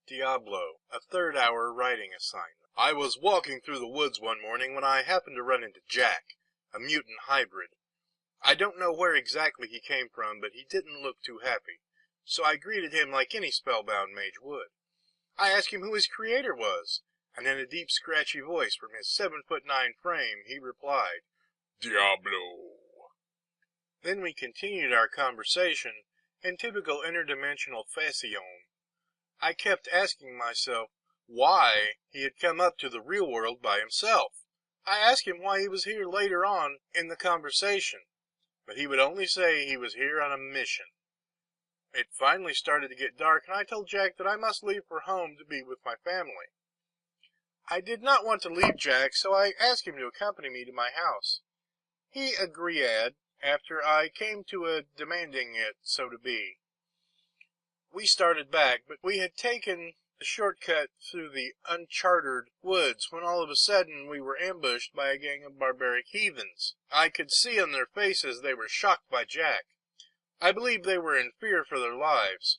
Diablo, a third-hour writing assignment. I was walking through the woods one morning when I happened to run into Jack, a mutant hybrid. I don't know where exactly he came from, but he didn't look too happy, so I greeted him like any spellbound mage would. I asked him who his creator was, and in a deep, scratchy voice from his 7'9" frame, he replied, "Diablo." Then we continued our conversation in typical interdimensional fashion. I kept asking myself why he had come up to the real world by himself. I asked him why he was here later on in the conversation, but he would only say he was here on a mission. It finally started to get dark, and I told Jack that I must leave for home to be with my family. I did not want to leave Jack, so I asked him to accompany me to my house. He agreed after I came to a demanding it so to be. We started back, but we had taken the shortcut through the uncharted woods when all of a sudden we were ambushed by a gang of barbaric heathens. I could see on their faces they were shocked by Jack. I believe they were in fear for their lives.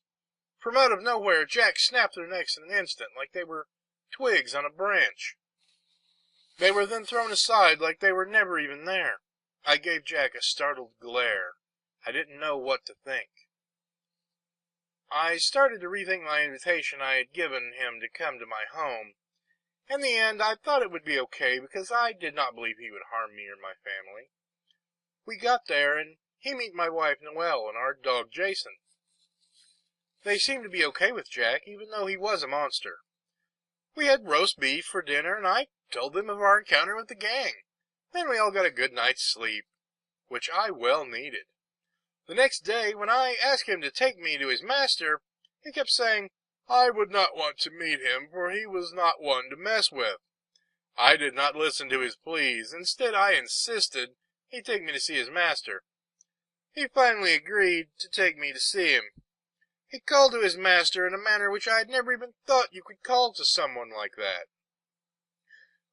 From out of nowhere, Jack snapped their necks in an instant, like they were twigs on a branch. They were then thrown aside like they were never even there. I gave Jack a startled glare. I didn't know what to think. I started to rethink my invitation I had given him to come to my home. In the end, I thought it would be okay, because I did not believe he would harm me or my family. We got there, and he met my wife Noelle and our dog Jason. They seemed to be okay with Jack, even though he was a monster. We had roast beef for dinner, and I told them of our encounter with the gang. Then we all got a good night's sleep, which I well needed. The next day, when I asked him to take me to his master, he kept saying I would not want to meet him, for he was not one to mess with. I did not listen to his pleas. Instead, I insisted he take me to see his master. He finally agreed to take me to see him. He called to his master in a manner which I had never even thought you could call to someone like that.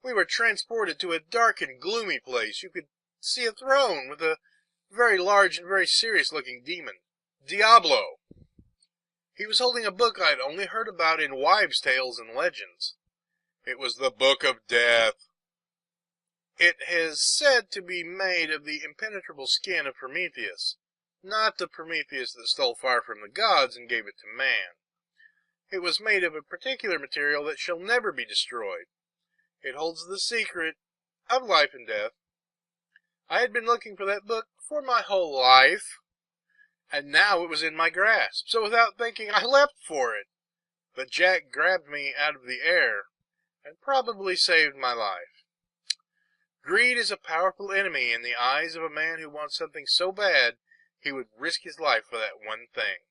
We were transported to a dark and gloomy place. You could see a throne with a very large and very serious-looking demon, Diablo. He was holding a book I had only heard about in wives' tales and legends. It was the Book of Death. It is said to be made of the impenetrable skin of Prometheus, not the Prometheus that stole fire from the gods and gave it to man. It was made of a particular material that shall never be destroyed. It holds the secret of life and death. I had been looking for that book for my whole life, and now it was in my grasp, so without thinking I leapt for it. But Jack grabbed me out of the air and probably saved my life. Greed is a powerful enemy in the eyes of a man who wants something so bad he would risk his life for that one thing.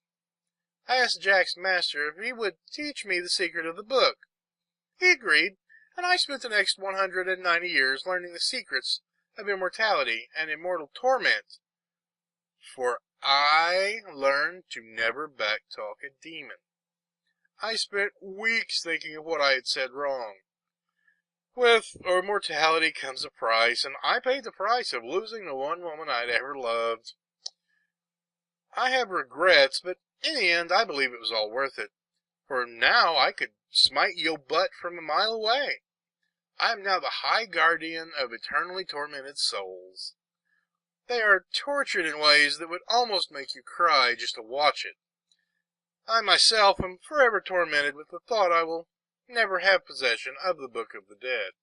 I asked Jack's master if he would teach me the secret of the book. He agreed, and I spent the next 190 years learning the secrets of immortality and immortal torment, for I learned to never backtalk a demon. I spent weeks thinking of what I had said wrong. With immortality comes a price, and I paid the price of losing the one woman I'd ever loved. I have regrets, but in the end I believe it was all worth it, for now I could smite your butt from a mile away. I am now the High Guardian of eternally tormented souls. They are tortured in ways that would almost make you cry just to watch it. I myself am forever tormented with the thought I will never have possession of the Book of the Dead.